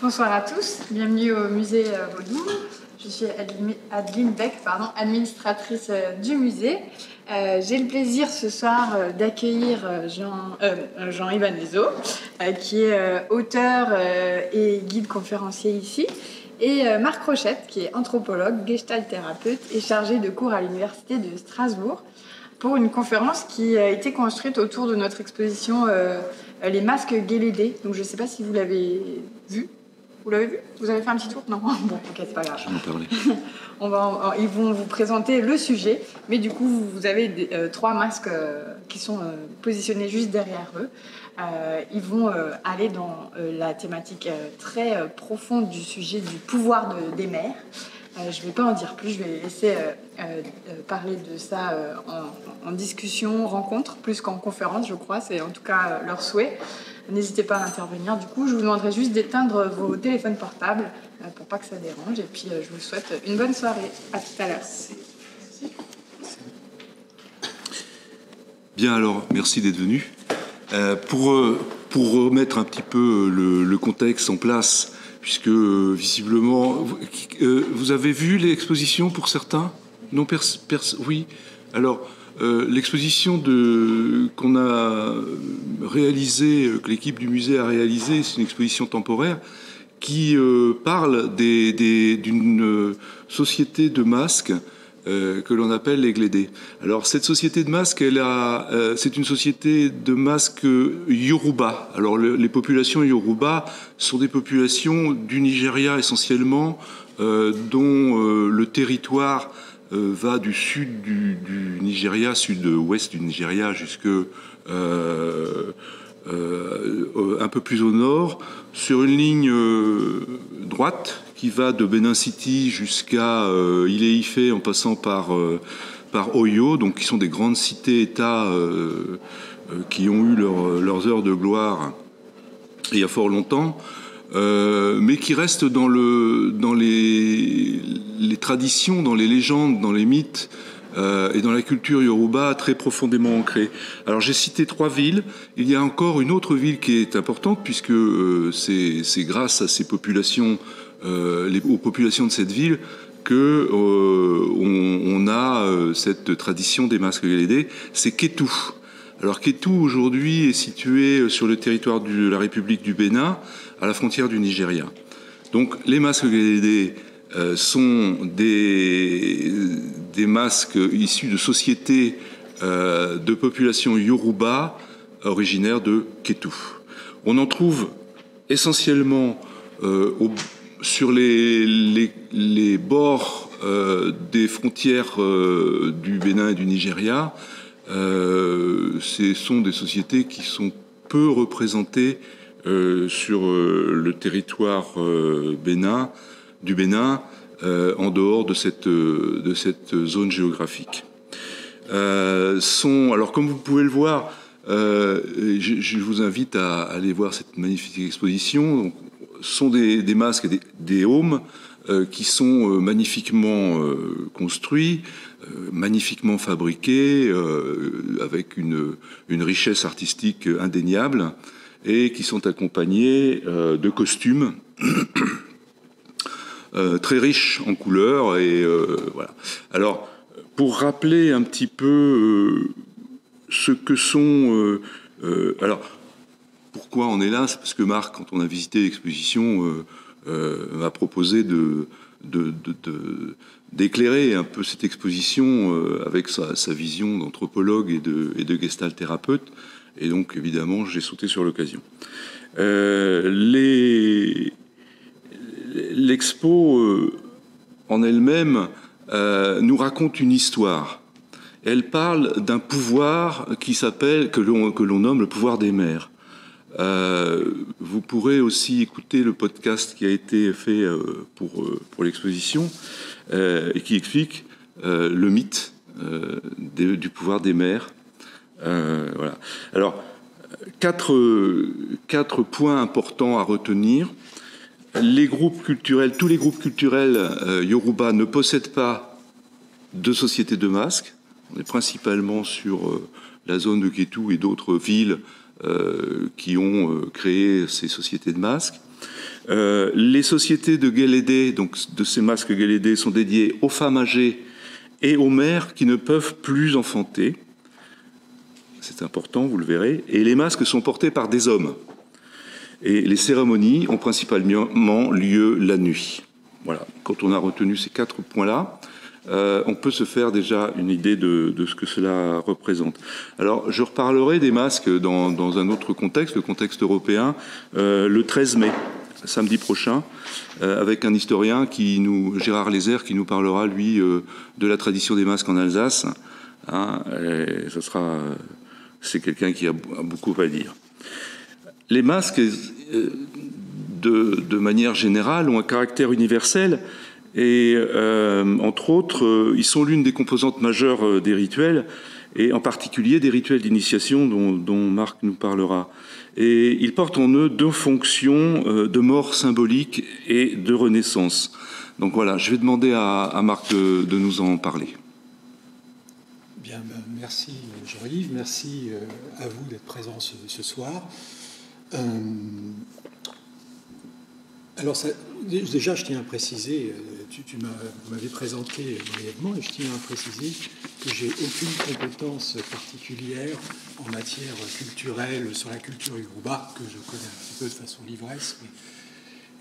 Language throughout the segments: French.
Bonsoir à tous, bienvenue au musée Vaudou. Je suis Adeline Beck, administratrice du musée. J'ai le plaisir ce soir d'accueillir Jean-Yves Anezo, qui est auteur et guide conférencier ici, et Marc Rochette, qui est anthropologue, gestalt thérapeute et chargé de cours à l'université de Strasbourg, pour une conférence qui a été construite autour de notre exposition Les masques Guélédé. Donc je ne sais pas si vous l'avez vu. Vous l'avez vu? Vous avez fait un petit tour? Non? Bon, ok, c'est pas grave. Je vais en parler. Ils vont vous présenter le sujet, mais du coup, vous avez trois masques qui sont positionnés juste derrière eux. Ils vont aller dans la thématique très profonde du sujet du pouvoir des mères. Je ne vais pas en dire plus, je vais laisser parler de ça en discussion, rencontre, plus qu'en conférence, je crois. C'est en tout cas leur souhait. N'hésitez pas à intervenir. Du coup, je vous demanderai juste d'éteindre vos téléphones portables pour pas que ça dérange. Et puis, je vous souhaite une bonne soirée. À tout à l'heure. Bien, alors, merci d'être venu. Pour remettre un petit peu le contexte en place, puisque visiblement, vous avez vu l'exposition pour certains? Non, oui. Alors, l'exposition qu'on a réalisée, que l'équipe du musée a réalisée, c'est une exposition temporaire qui parle d'une société de masques que l'on appelle les Glédés. Alors, cette société de masques, c'est une société de masques Yoruba. Alors, les populations Yoruba sont des populations du Nigeria essentiellement, dont le territoire va du sud du Nigeria, sud-ouest du Nigeria, jusque un peu plus au nord, sur une ligne droite qui va de Benin City jusqu'à Ilé-Ifé en passant par Oyo, donc qui sont des grandes cités-États qui ont eu leurs heures de gloire il y a fort longtemps. Mais qui reste dans les traditions, dans les légendes, dans les mythes et dans la culture yoruba très profondément ancrée. Alors j'ai cité 3 villes, il y a encore une autre ville qui est importante puisque c'est grâce à ces populations, aux populations de cette ville que on a cette tradition des masques Guélédé, c'est Kétou. Alors Kétou aujourd'hui est situé sur le territoire de la République du Bénin, à la frontière du Nigeria. Donc les masques Guélédé sont des masques issus de sociétés de populations Yoruba originaires de Kétou. On en trouve essentiellement sur les bords des frontières du Bénin et du Nigeria. Ce sont des sociétés qui sont peu représentées sur le territoire du Bénin, en dehors de cette zone géographique. Alors comme vous pouvez le voir, je vous invite à aller voir cette magnifique exposition. Donc, sont des masques, des aumes qui sont magnifiquement construits, magnifiquement fabriqués, avec une richesse artistique indéniable, et qui sont accompagnés de costumes très riches en couleurs. Et voilà. Alors, pour rappeler un petit peu ce que sont... alors, pourquoi on est là? C'est parce que Marc, quand on a visité l'exposition, m'a proposé d'éclairer un peu cette exposition avec sa vision d'anthropologue et de gestalt thérapeute. Et donc, évidemment, j'ai sauté sur l'occasion. L'expo en elle-même nous raconte une histoire. Elle parle d'un pouvoir que l'on nomme le pouvoir des mères. Vous pourrez aussi écouter le podcast qui a été fait pour l'exposition et qui explique le mythe du pouvoir des mères. Voilà. Alors, quatre points importants à retenir. Tous les groupes culturels Yoruba ne possèdent pas de société de masques. On est principalement sur la zone de Kétou et d'autres villes qui ont créé ces sociétés de masques. Les sociétés de Guélédé, donc de ces masques Guélédé, sont dédiées aux femmes âgées et aux mères qui ne peuvent plus enfanter. C'est important, vous le verrez. Et les masques sont portés par des hommes. Et les cérémonies ont principalement lieu la nuit. Voilà. Quand on a retenu ces 4 points-là, on peut se faire déjà une idée de ce que cela représente. Alors, je reparlerai des masques dans un autre contexte, le contexte européen, le 13 mai, samedi prochain, avec un historien, Gérard Lézère, qui nous parlera, lui, de la tradition des masques en Alsace. Hein, c'est quelqu'un qui a beaucoup à dire. Les masques, de manière générale, ont un caractère universel et, entre autres, ils sont l'une des composantes majeures des rituels, et en particulier des rituels d'initiation dont Marc nous parlera. Et ils portent en eux 2 fonctions de mort symbolique et de renaissance. Donc voilà, je vais demander à Marc de nous en parler. Bien, merci Jean-Yves, merci à vous d'être présents ce soir. Alors, déjà, je tiens à préciser, tu m'avais présenté brièvement, et je tiens à préciser que j'ai aucune compétence particulière en matière culturelle sur la culture yoruba, que je connais un petit peu de façon livresque.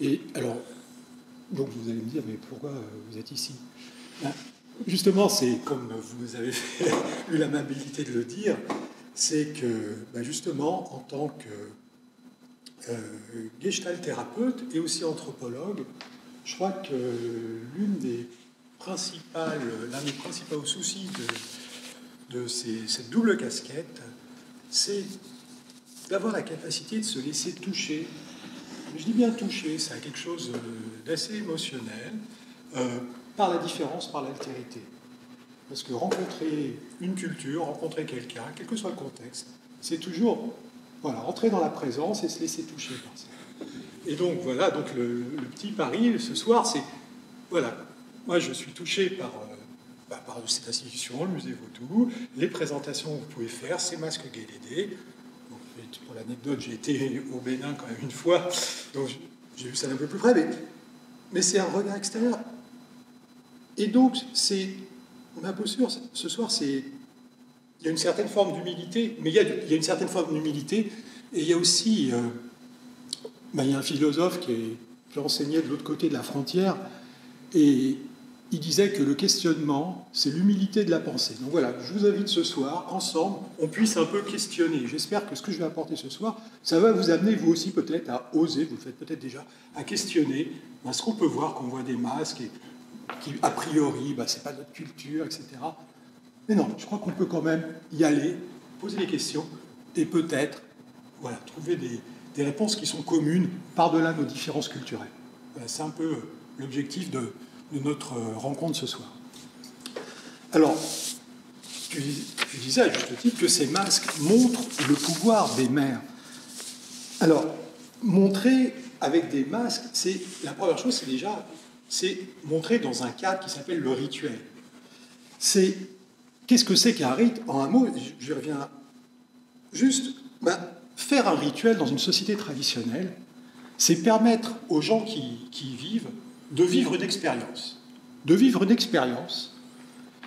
Et alors, donc vous allez me dire, mais pourquoi vous êtes ici? Justement, c'est comme vous avez eu l'amabilité de le dire, c'est que justement, en tant que gestalt thérapeute et aussi anthropologue, je crois que l'un des principaux soucis de cette double casquette, c'est d'avoir la capacité de se laisser toucher. Je dis bien toucher, ça a quelque chose d'assez émotionnel, par la différence, par l'altérité. Parce que rencontrer une culture, rencontrer quelqu'un, quel que soit le contexte, c'est toujours entrer dans la présence et se laisser toucher par ça. Et donc voilà, donc le petit pari ce soir, c'est moi je suis touché par cette institution, le musée Vaudou, les présentations que vous pouvez faire, ces masques Guélédé. Pour l'anecdote, j'ai été au Bénin quand même une fois, donc j'ai vu ça d'un peu plus près, mais c'est un regard extérieur. Et donc, ma posture ce soir, il y a une certaine forme d'humilité, mais il y a une certaine forme d'humilité, et il y a aussi, il y a un philosophe qui enseignait de l'autre côté de la frontière, et il disait que le questionnement, c'est l'humilité de la pensée. Donc voilà, je vous invite ce soir, ensemble, on puisse un peu questionner. J'espère que ce que je vais apporter ce soir, ça va vous amener, vous aussi, peut-être, à oser, vous le faites peut-être déjà, à questionner ce qu'on peut voir quand on voit des masques, et qui, a priori, c'est pas notre culture, etc. Mais non, je crois qu'on peut quand même y aller, poser des questions, et peut-être, trouver des réponses qui sont communes par-delà nos différences culturelles. C'est un peu l'objectif de notre rencontre ce soir. Alors, tu disais à juste titre que ces masques montrent le pouvoir des mères. Alors, montrer avec des masques, la première chose, c'est montrer dans un cadre qui s'appelle le rituel. Qu'est-ce que c'est qu'un rite? En un mot, je reviens juste, faire un rituel dans une société traditionnelle, c'est permettre aux gens qui y vivent de vivre une expérience.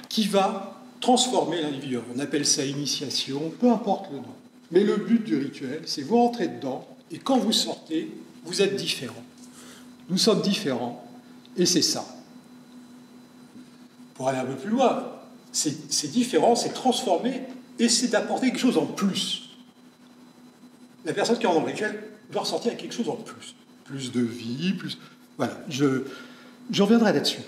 Qui va transformer l'individu. On appelle ça initiation, peu importe le nom. Mais le but du rituel, c'est vous rentrez dedans, et quand vous sortez, vous êtes différents. Nous sommes différents, et c'est ça. Pour aller un peu plus loin, c'est différent, c'est transformer, et c'est d'apporter quelque chose en plus. La personne qui est en rituel doit ressortir avec quelque chose en plus. Plus de vie, plus... Voilà, je reviendrai là-dessus.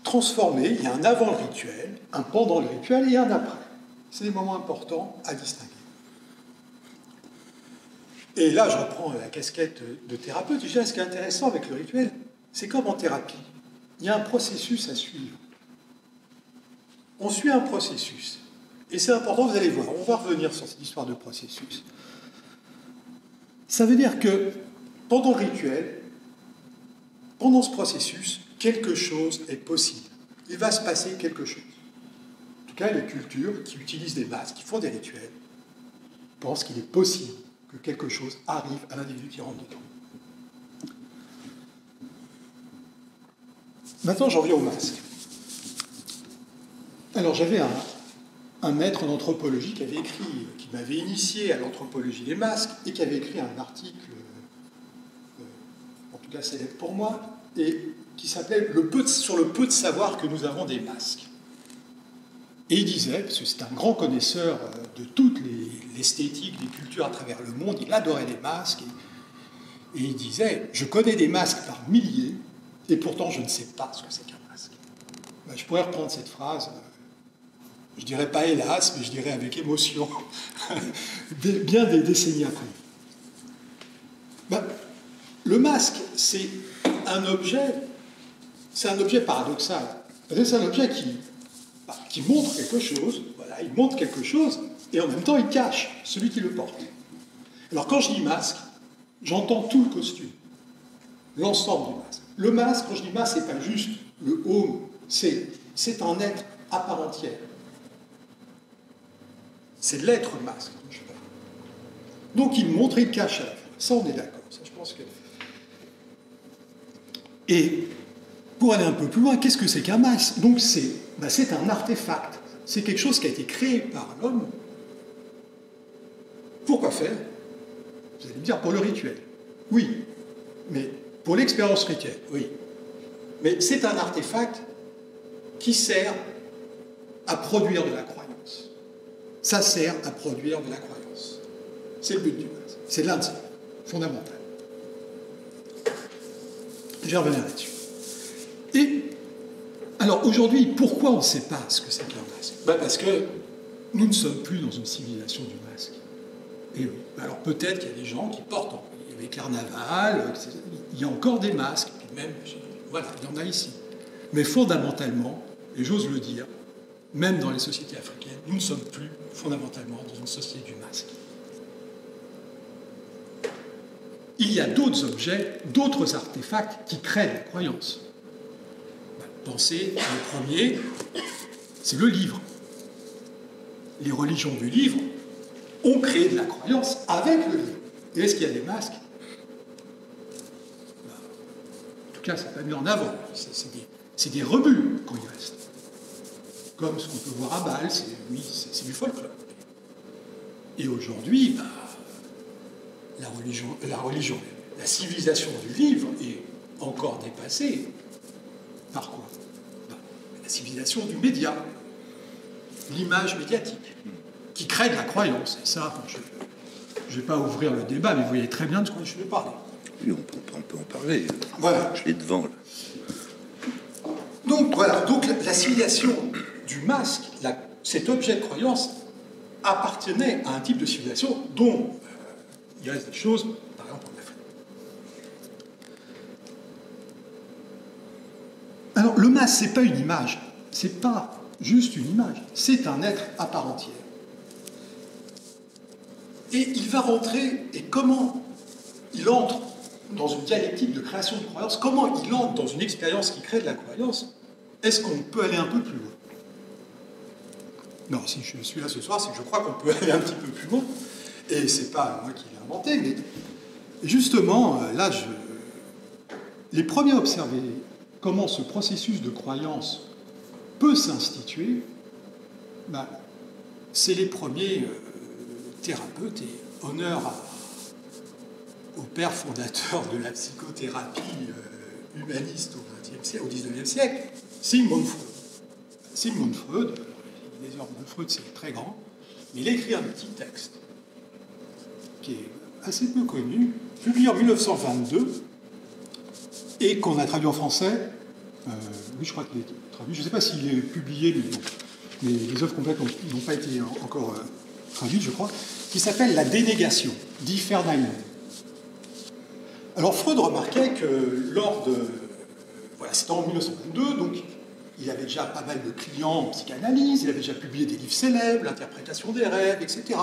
Transformer, il y a un avant le rituel, un pendant le rituel et un après. C'est des moments importants à distinguer. Et là, je reprends la casquette de thérapeute. Déjà, ce qui est intéressant avec le rituel, c'est comme en thérapie. Il y a un processus à suivre. On suit un processus. Et c'est important, vous allez voir, on va revenir sur cette histoire de processus. Ça veut dire que pendant le rituel, pendant ce processus, quelque chose est possible. Il va se passer quelque chose. En tout cas, les cultures qui utilisent des masques, qui font des rituels, pensent qu'il est possible que quelque chose arrive à l'individu qui rentre dedans. Maintenant, j'en viens au masque. Alors, j'avais un maître en anthropologie qui avait écrit, qui m'avait initié à l'anthropologie des masques, et qui avait écrit un article, en tout cas célèbre pour moi, et qui s'appelait sur le peu de savoir que nous avons des masques. Et il disait, parce que c'est un grand connaisseur de toute l'esthétique des cultures à travers le monde, il adorait les masques, et il disait, je connais des masques par milliers, et pourtant je ne sais pas ce que c'est qu'un masque. Ben, je pourrais reprendre cette phrase, je dirais pas hélas, mais je dirais avec émotion, bien des décennies après. Ben, le masque, c'est un objet paradoxal. C'est un objet qui montre quelque chose, voilà, il montre quelque chose, et en même temps il cache celui qui le porte. Alors quand je dis masque, j'entends tout le costume, l'ensemble du masque. Le masque, quand je dis masque, c'est pas juste le home, c'est un être à part entière. C'est l'être masque dont je parle. Donc il montre et il cache à la fois. Ça, on est d'accord. Ça, je pense que... Et pour aller un peu plus loin, qu'est-ce que c'est qu'un masque? Donc c'est un artefact. C'est quelque chose qui a été créé par l'homme. Pour quoi faire? Vous allez me dire, pour le rituel. Oui, mais pour l'expérience rituelle, oui. Mais c'est un artefact qui sert à produire de la croyance. Ça sert à produire de la croyance. C'est le but du masque. C'est l'un de ces fondamental. Je vais revenir là-dessus. Et alors aujourd'hui, pourquoi on ne sait pas ce que c'est qu'un masque? Parce que nous ne sommes plus dans une civilisation du masque. Et oui. Alors peut-être qu'il y a des gens qui portent, il y avait Carnaval, il y a encore des masques, puis même, voilà, il y en a ici. Mais fondamentalement, et j'ose le dire, même dans les sociétés africaines, nous ne sommes plus fondamentalement dans une société du masque. Il y a d'autres objets, d'autres artefacts qui créent la croyance. Pensez, le premier, c'est le livre. Les religions du livre ont créé de la croyance avec le livre. Et est-ce qu'il y a des masques? En tout cas, c'est pas mis en avant. C'est des rebuts quand il reste. Comme ce qu'on peut voir à Bâle, c'est du folklore. Et aujourd'hui, la civilisation du livre est encore dépassée par quoi? La civilisation du média, l'image médiatique, qui crée de la croyance. Et ça, je ne vais pas ouvrir le débat, mais vous voyez très bien de quoi je vais parler. Oui, on peut en parler. Voilà. Je l'ai devant, là. Donc, voilà. Donc, la civilisation du masque, cet objet de croyance, appartenait à un type de civilisation dont il reste des choses, par exemple en Afrique. Alors, le masque, c'est pas une image. C'est pas juste une image. C'est un être à part entière. Et il va rentrer, et comment il entre dans une dialectique de création de croyance, comment il entre dans une expérience qui crée de la croyance, est-ce qu'on peut aller un peu plus loin? Non, si je suis là ce soir, c'est que je crois qu'on peut aller un petit peu plus loin. Et c'est pas moi qui l'ai inventé, mais justement, là, les premiers à observer comment ce processus de croyance peut s'instituer, c'est les premiers thérapeutes, et honneur au père fondateur de la psychothérapie humaniste au XIXe siècle, Sigmund Freud. Sigmund Freud, les œuvres de Freud, c'est très grand, mais il a écrit un petit texte qui est assez peu connu, publié en 1922, et qu'on a traduit en français. Oui, je crois qu'il est traduit. Je ne sais pas s'il est publié, mais les œuvres complètes n'ont pas été encore traduites, je crois, qui s'appelle La dénégation, Die Verneinung. Alors Freud remarquait que lors de... Voilà, c'était en 1922, donc il avait déjà pas mal de clients en psychanalyse, il avait déjà publié des livres célèbres, l'interprétation des rêves, etc.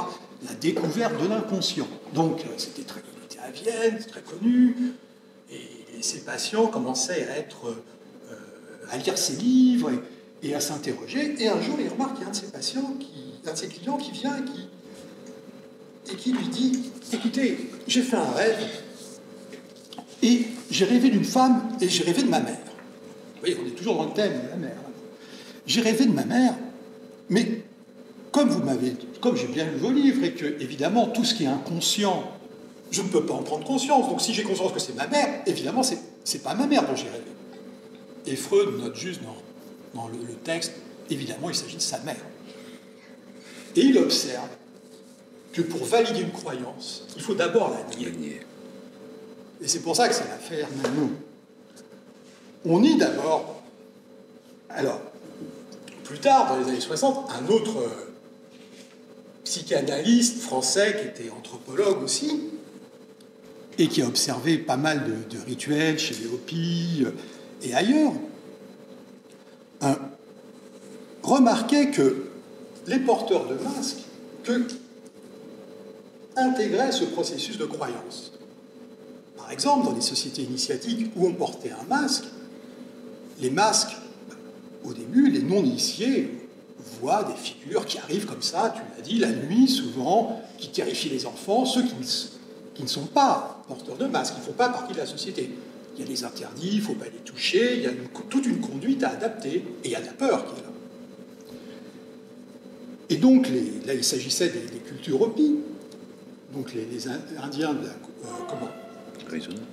La découverte de l'inconscient. Donc il était à Vienne, c'est très connu, et ses patients commençaient à lire ses livres et à s'interroger. Et un jour, il remarque qu'il y a un de ses patients, un de ses clients qui vient et et qui lui dit « Écoutez, j'ai fait un rêve, et j'ai rêvé d'une femme, et j'ai rêvé de ma mère. » Vous voyez, on est toujours dans le thème de la mère. J'ai rêvé de ma mère, mais comme j'ai bien lu vos livres, et que, évidemment, tout ce qui est inconscient, je ne peux pas en prendre conscience. Donc, si j'ai conscience que c'est ma mère, évidemment, c'est pas ma mère dont j'ai rêvé. Et Freud note juste dans le texte, évidemment, il s'agit de sa mère. Et il observe que pour valider une croyance, il faut d'abord la nier. Et c'est pour ça que c'est l'affaire Nanou. On nie d'abord. Alors, plus tard, dans les années 60, un autre psychanalyste français qui était anthropologue aussi, et qui a observé pas mal de rituels chez les Hopis et ailleurs, remarquait que les porteurs de masques intégraient ce processus de croyance. Par exemple, dans les sociétés initiatiques où on portait un masque, les masques, au début, les non-initiés voient des figures qui arrivent comme ça, tu l'as dit, la nuit souvent, qui terrifient les enfants, ceux qui ne sont pas porteurs de masques, qui ne font pas partie de la société. Il y a des interdits, il ne faut pas les toucher, il y a toute une conduite à adapter, et il y a de la peur qui est là. Et donc, là, il s'agissait des cultures Hopis, donc les Indiens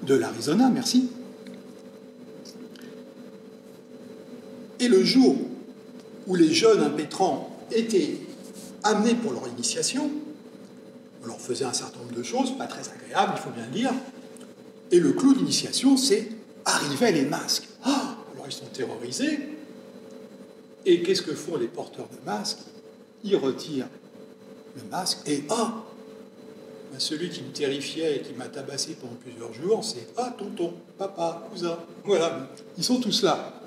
de l'Arizona, merci. Et le jour où les jeunes impétrants étaient amenés pour leur initiation, on leur faisait un certain nombre de choses, pas très agréables, il faut bien le dire, et le clou d'initiation, c'est arrivaient les masques. Ah, alors ils sont terrorisés, et qu'est-ce que font les porteurs de masques? Ils retirent le masque, et celui qui me terrifiait et qui m'a tabassé pendant plusieurs jours, c'est tonton, papa, cousin, voilà, ils sont tous là.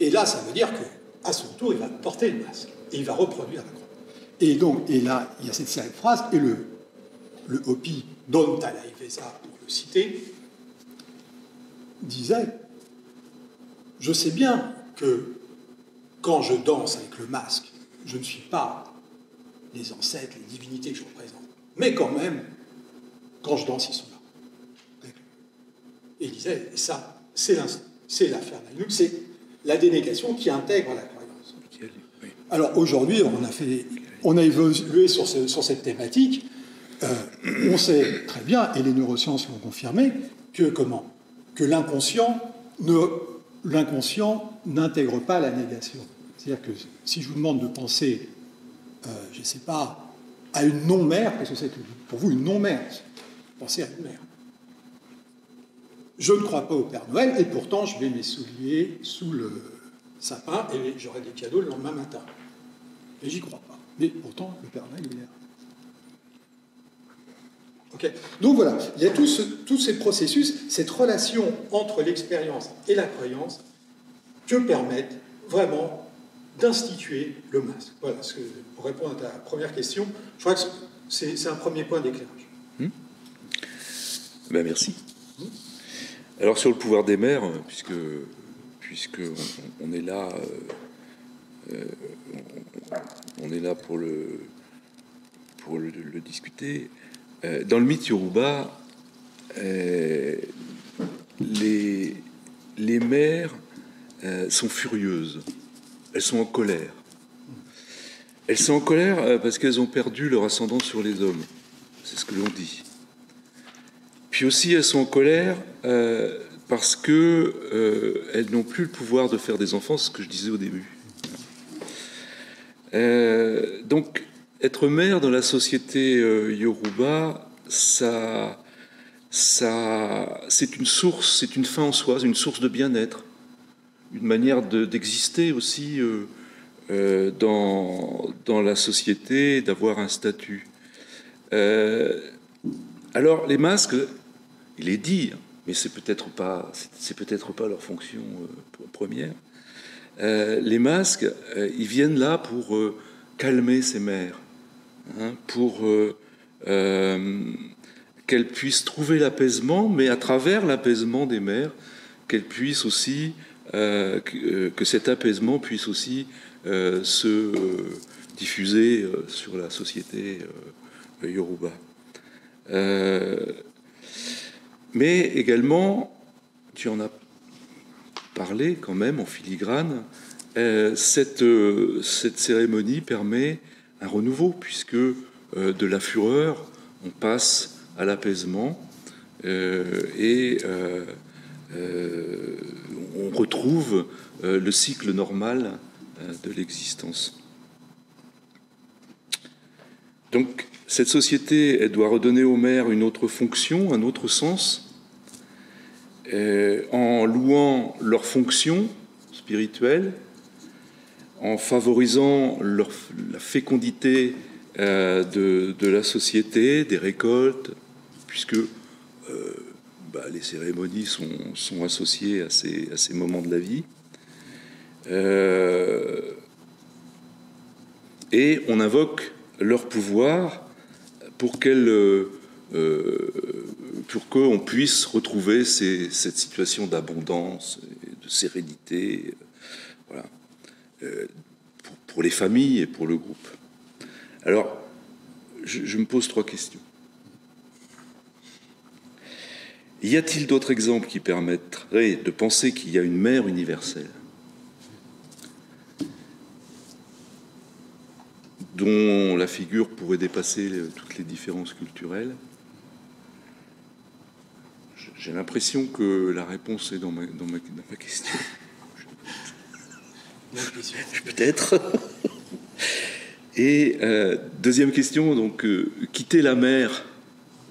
Et là, ça veut dire qu'à son tour, il va porter le masque, et il va reproduire la croix. Et là, il y a cette célèbre phrase, et le Hopi Don Talaïvesa, pour le citer, disait « Je sais bien que quand je danse avec le masque, je ne suis pas les ancêtres, les divinités que je représente. Mais quand même, quand je danse, ils sont là. » Et il disait, ça, c'est l'affaire Nainouk, c'est la dénégation qui intègre la croyance. Alors aujourd'hui, on a évolué sur cette thématique. On sait très bien, et les neurosciences l'ont confirmé, que l'inconscient n'intègre pas la négation. C'est-à-dire que si je vous demande de penser, je ne sais pas, à une non-mère, qu'est-ce que c'est pour vous une non-mère? Pensez à une mère. Je ne crois pas au Père Noël, et pourtant je mets mes souliers sous le sapin et j'aurai des cadeaux le lendemain matin. Et j'y crois pas. Mais pourtant, le Père Noël, il est là. Okay. Donc voilà, il y a tous ces processus, cette relation entre l'expérience et la croyance que permettent vraiment d'instituer le masque. Voilà, pour répondre à ta première question, je crois que c'est un premier point d'éclairage. Ben merci. Alors sur le pouvoir des mères, puisque on est là, pour le discuter. Dans le mythe Yoruba, les mères sont furieuses, elles sont en colère. Elles sont en colère parce qu'elles ont perdu leur ascendant sur les hommes, c'est ce que l'on dit. Puis aussi elles sont en colère parce que elles n'ont plus le pouvoir de faire des enfants, ce que je disais au début. Donc être mère dans la société Yoruba, c'est une source, c'est une fin en soi, c'est une source de bien-être, une manière d'exister aussi dans la société, d'avoir un statut. Alors les masques, il est dit, mais c'est peut-être pas leur fonction première. Les masques, ils viennent là pour calmer ces mères, pour qu'elles puissent trouver l'apaisement, mais à travers l'apaisement des mères, qu'elles puissent aussi, que cet apaisement puisse aussi se diffusée sur la société yoruba. Mais également, tu en as parlé quand même en filigrane, cette cérémonie permet un renouveau, puisque de la fureur, on passe à l'apaisement et on retrouve le cycle normal de l'existence. Donc, cette société, elle doit redonner aux mères une autre fonction, un autre sens, en louant leur fonction spirituelle, en favorisant la fécondité de la société, des récoltes, puisque les cérémonies sont associées à ces moments de la vie. Et on invoque leur pouvoir pour qu'on puisse retrouver cette situation d'abondance, de sérénité, voilà, pour les familles et pour le groupe. Alors, je me pose 3 questions. Y a-t-il d'autres exemples qui permettraient de penser qu'il y a une mère universelle dont la figure pourrait dépasser toutes les différences culturelles? J'ai l'impression que la réponse est dans ma question. Peut-être. Et deuxième question, donc, quitter la mer,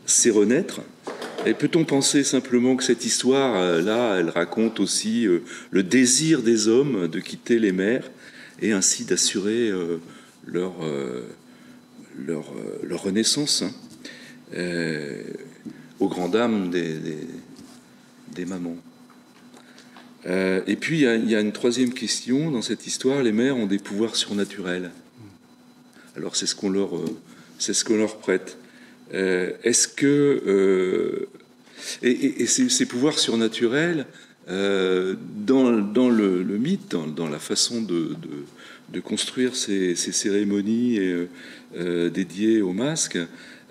c'est renaître. Et peut-on penser simplement que cette histoire-là, elle raconte aussi le désir des hommes de quitter les mers et ainsi d'assurer leur renaissance, aux grandes dames des mamans. Et puis, il y a une troisième question dans cette histoire. Les mères ont des pouvoirs surnaturels. Alors, c'est ce qu'on leur prête. Est-ce que... et ces pouvoirs surnaturels, dans le mythe, dans la façon de construire ces cérémonies dédiées aux masques,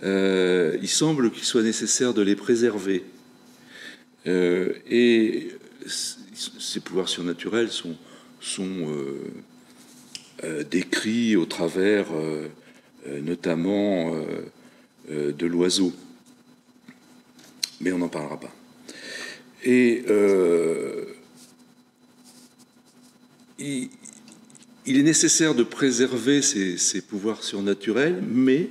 il semble qu'il soit nécessaire de les préserver. Et ces pouvoirs surnaturels sont décrits au travers notamment de l'oiseau. Mais on n'en parlera pas. Et il est nécessaire de préserver ces pouvoirs surnaturels, mais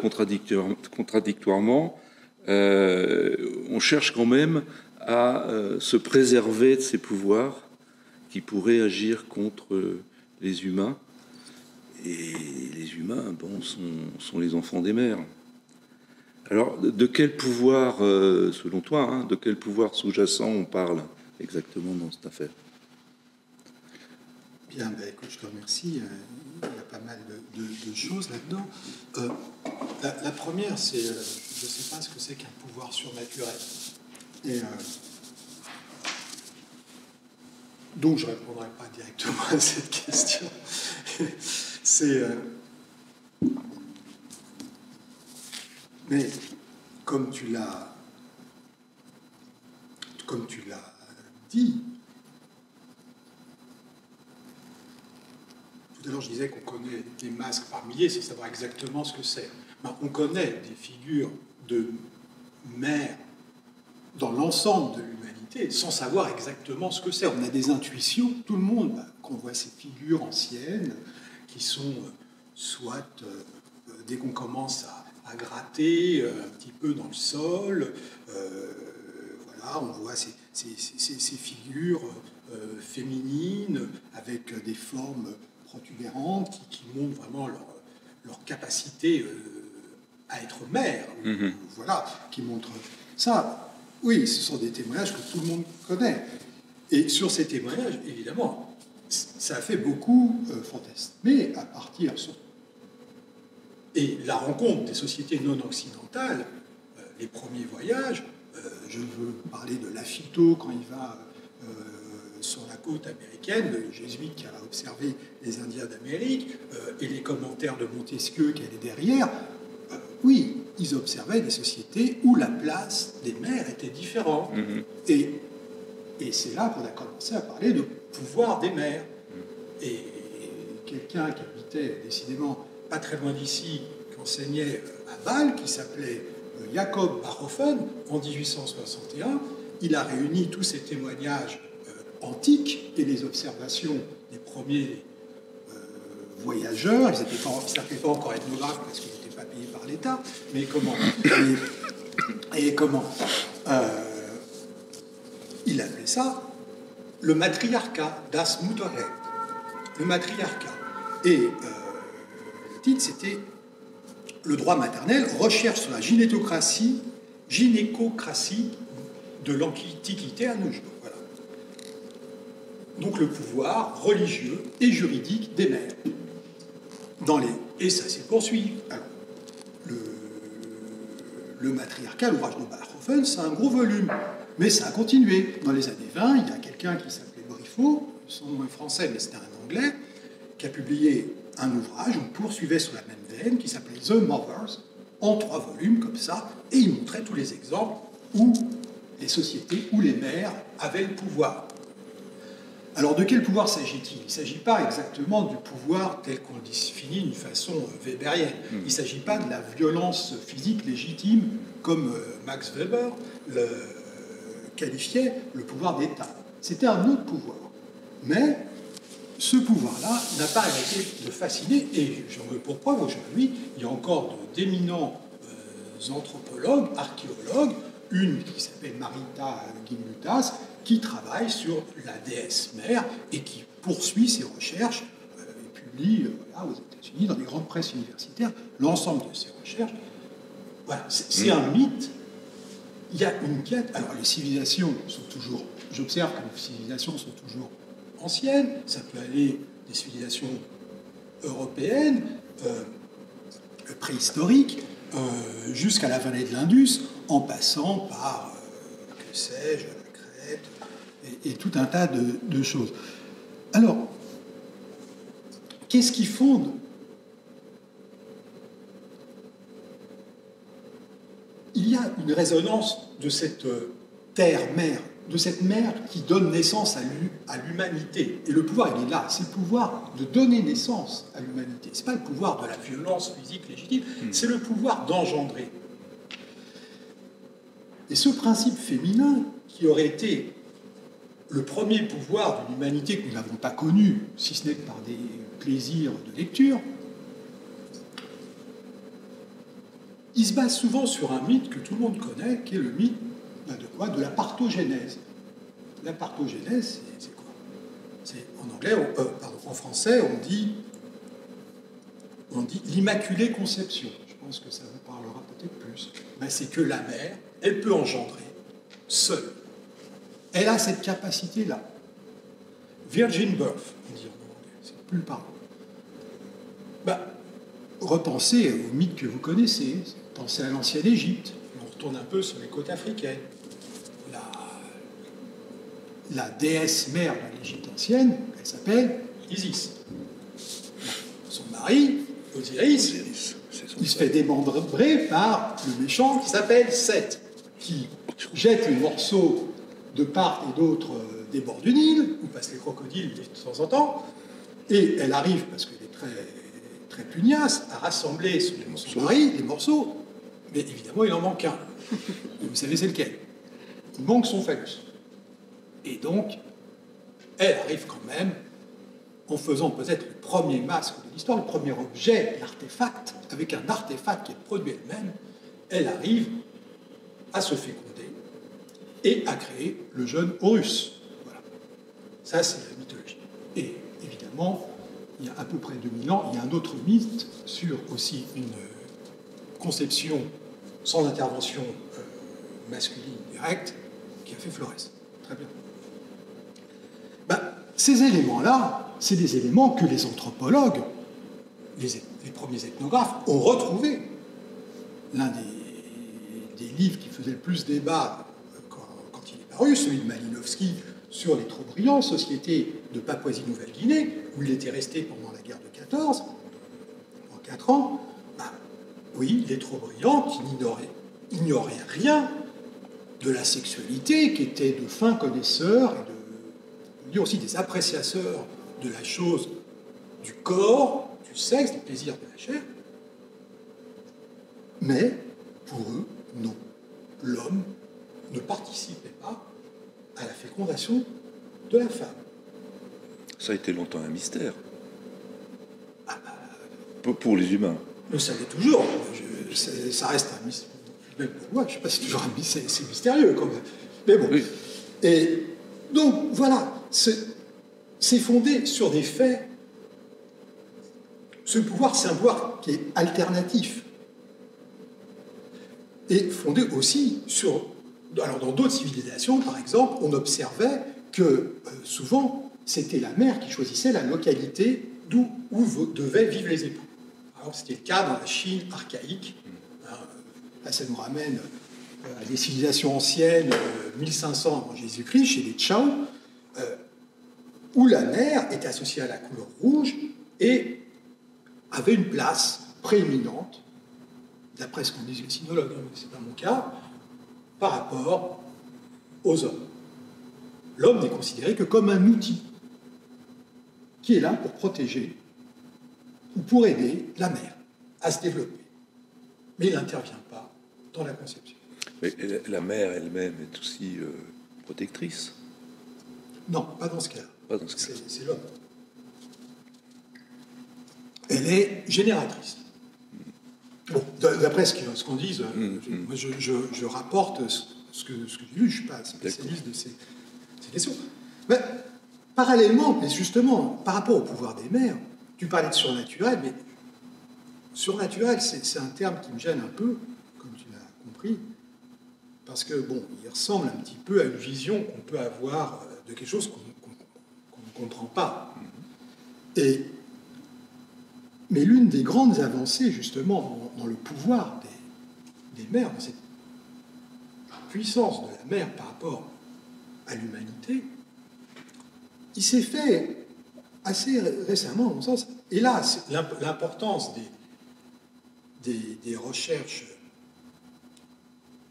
contradictoirement, on cherche quand même à se préserver de ces pouvoirs qui pourraient agir contre les humains. Et les humains, sont les enfants des mères. Alors, de quel pouvoir, selon toi, de quel pouvoir sous-jacent on parle exactement dans cette affaire? Bien, écoute, je te remercie. Il y a pas mal de choses là-dedans. La première, c'est, je ne sais pas ce que c'est qu'un pouvoir surnaturel. Et donc, je ne répondrai pas directement à cette question. Mais comme tu l'as dit, tout à l'heure je disais qu'on connaît des masques par milliers sans savoir exactement ce que c'est. On connaît des figures de mères dans l'ensemble de l'humanité sans savoir exactement ce que c'est. On a des intuitions, tout le monde, qu'on voit ces figures anciennes qui sont soit, dès qu'on commence à gratter un petit peu dans le sol, voilà, on voit ces figures féminines avec des formes protubérantes qui montrent vraiment leur capacité à être mère. Voilà, qui montrent ça. Oui, ce sont des témoignages que tout le monde connaît. Et sur ces témoignages, évidemment, ça a fait beaucoup fantasmer à partir... Et la rencontre des sociétés non occidentales, les premiers voyages, je veux parler de Lafito quand il va sur la côte américaine, le jésuite qui a observé les Indiens d'Amérique, et les commentaires de Montesquieu qui allaient derrière, oui, ils observaient des sociétés où la place des mères était différente. Et c'est là qu'on a commencé à parler de pouvoir des mères. Et quelqu'un qui habitait décidément pas très loin d'ici, qui enseignait à Bâle, qui s'appelait Jacob Barhofen, en 1861, il a réuni tous ces témoignages antiques et les observations des premiers voyageurs. Ils ne s'appelaient pas encore ethnographes parce qu'ils n'étaient pas payés par l'État, mais comment il appelait ça le matriarcat, das Mutterrecht, le matriarcat. Et le titre, c'était le droit maternel, recherche sur la gynécocratie de l'Antiquité à nos jours. Voilà. Donc le pouvoir religieux et juridique des mères. Et ça s'est poursuivi. Alors, le matriarcat, l'ouvrage de Barhofen, c'est un gros volume. Mais ça a continué. Dans les années 20, il y a quelqu'un qui s'appelait Briffaut, son nom est français, mais c'était un anglais, qui a publié un ouvrage, on poursuivait sur la même veine, qui s'appelait The Mothers, en 3 volumes, comme ça, et il montrait tous les exemples où les sociétés, où les mères avaient le pouvoir. Alors, de quel pouvoir s'agit-il? Il ne s'agit pas exactement du pouvoir tel qu'on le définit d'une façon weberienne. Il ne s'agit pas de la violence physique légitime, comme Max Weber le qualifiait le pouvoir d'État. C'était un autre pouvoir. Mais ce pouvoir-là n'a pas arrêté de fasciner, et j'en veux pour preuve aujourd'hui, il y a encore d'éminents anthropologues, archéologues, une qui s'appelle Marita Gimbutas, qui travaille sur la déesse mère et qui poursuit ses recherches et publie aux États-Unis, dans des grandes presses universitaires, l'ensemble de ses recherches. Voilà, c'est un mythe. Il y a une quête. Alors, les civilisations sont toujours. J'observe que les civilisations sont toujours anciennes. Ça peut aller des civilisations européennes, préhistoriques, jusqu'à la vallée de l'Indus, en passant par, que sais-je, la Crète, et tout un tas de choses. Alors, qu'est-ce qui fonde? Il y a une résonance de cette terre-mère, de cette mère qui donne naissance à l'humanité. Et le pouvoir, il est là. C'est le pouvoir de donner naissance à l'humanité. Ce n'est pas le pouvoir de la violence physique légitime, c'est le pouvoir d'engendrer. Et ce principe féminin, qui aurait été le premier pouvoir d'une humanité que nous n'avons pas connue, si ce n'est que par des plaisirs de lecture, il se base souvent sur un mythe que tout le monde connaît, qui est le mythe de quoi? De la parthogénèse. La parthogénèse, c'est quoi? C'est en anglais, en français, on dit l'immaculée conception. Je pense que ça vous parlera peut-être plus. Ben, c'est que la mère, elle peut engendrer seule. Elle a cette capacité-là. Virgin birth, on dit en anglais, c'est plus parlant. Ben, repensez au mythe que vous connaissez, pensez à l'ancienne Égypte, on retourne un peu sur les côtes africaines. La déesse mère de l'Égypte ancienne, elle s'appelle Isis. Son mari, Osiris, il se fait démembrer par le méchant qui s'appelle Seth, qui jette les morceaux de part et d'autre des bords du Nil, où passent les crocodiles de temps en temps, et elle arrive, parce qu'elle est très, très pugnace, à rassembler son mari, les morceaux, mais évidemment il en manque un. Et vous savez c'est lequel? Il manque son phallus. Et donc, elle arrive quand même, en faisant peut-être le premier masque de l'histoire, le premier objet, l'artefact, avec un artefact qui est produit elle-même, elle arrive à se féconder et à créer le jeune Horus. Voilà. Ça, c'est la mythologie. Et évidemment, il y a à peu près 2000 ans, il y a un autre mythe sur aussi une conception sans intervention masculine directe qui a fait Florès. Très bien. Ben, ces éléments-là, c'est des éléments que les anthropologues, les premiers ethnographes, ont retrouvés. L'un des livres qui faisait le plus débat quand il est paru, celui de Malinowski, sur les Trobriand, société de Papouasie-Nouvelle-Guinée, où il était resté pendant la guerre de 14, en 4 ans. Ben, oui, les Trobriand qui ignoraient rien de la sexualité, qui étaient de fins connaisseurs et de, aussi des appréciateurs de la chose, du corps, du sexe, des plaisirs de la chair. Mais pour eux, non. L'homme ne participait pas à la fécondation de la femme. Ça a été longtemps un mystère. Pour les humains. Mais ça l'est toujours. Ça reste un mystère. Même pour moi, je ne sais pas si c'est toujours un mystère, c'est mystérieux quand même. Mais bon. Oui. Et donc, voilà. C'est fondé sur des faits. Ce pouvoir, c'est un pouvoir qui est alternatif. Et fondé aussi sur... Alors, dans d'autres civilisations, par exemple, on observait que souvent, c'était la mère qui choisissait la localité où devaient vivre les époux. Alors, c'était le cas dans la Chine archaïque. Là, ça nous ramène à des civilisations anciennes, 1500 avant Jésus-Christ, chez les Chao, où la mère était associée à la couleur rouge et avait une place prééminente, d'après ce qu'on disent les sinologues, mais ce n'est pas mon cas, par rapport aux hommes. L'homme n'est considéré que comme un outil qui est là pour protéger ou pour aider la mère à se développer. Mais il n'intervient pas dans la conception. Mais la mère elle-même est aussi protectrice. Non, pas dans ce cas-là. Pas dans ce cas-là. C'est l'homme. Elle est génératrice. Bon, d'après ce qu'on dit, moi je rapporte ce que j'ai lu, je ne suis pas spécialiste de ces questions. Mais parallèlement, mais justement, par rapport au pouvoir des mères, tu parlais de surnaturel, mais surnaturel, c'est un terme qui me gêne un peu, comme tu l'as compris, parce que, bon, il ressemble un petit peu à une vision qu'on peut avoir de quelque chose qu'on ne comprend pas. Mais l'une des grandes avancées, justement, dans le pouvoir des mères, dans cette puissance de la mère par rapport à l'humanité, il s'est fait assez récemment, à mon sens. Et là, l'importance des recherches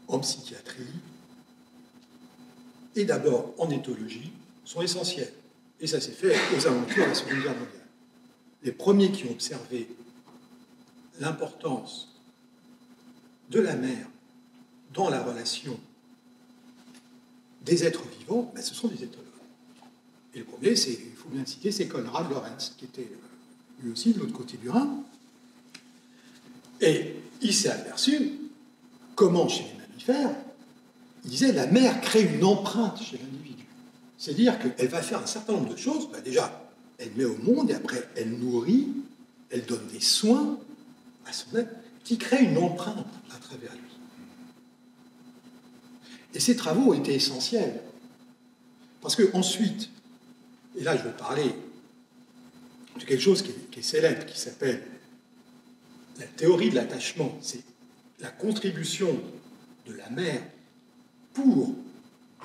en psychiatrie et d'abord en éthologie sont essentielles. Et ça s'est fait aux alentours de la Seconde Guerre mondiale. Les premiers qui ont observé l'importance de la mère dans la relation des êtres vivants, ben, ce sont des éthologues. Et le premier, il faut bien le citer, c'est Konrad Lorenz, qui était lui aussi de l'autre côté du Rhin. Et il s'est aperçu comment, chez les mammifères, il disait la mère crée une empreinte chez l'individu. C'est-à-dire qu'elle va faire un certain nombre de choses. Ben déjà, elle met au monde et après, elle nourrit, elle donne des soins à son être, qui crée une empreinte à travers lui. Et ces travaux ont été essentiels. Parce qu'ensuite, et là je vais parler de quelque chose qui est célèbre, qui s'appelle la théorie de l'attachement. C'est la contribution de la mère pour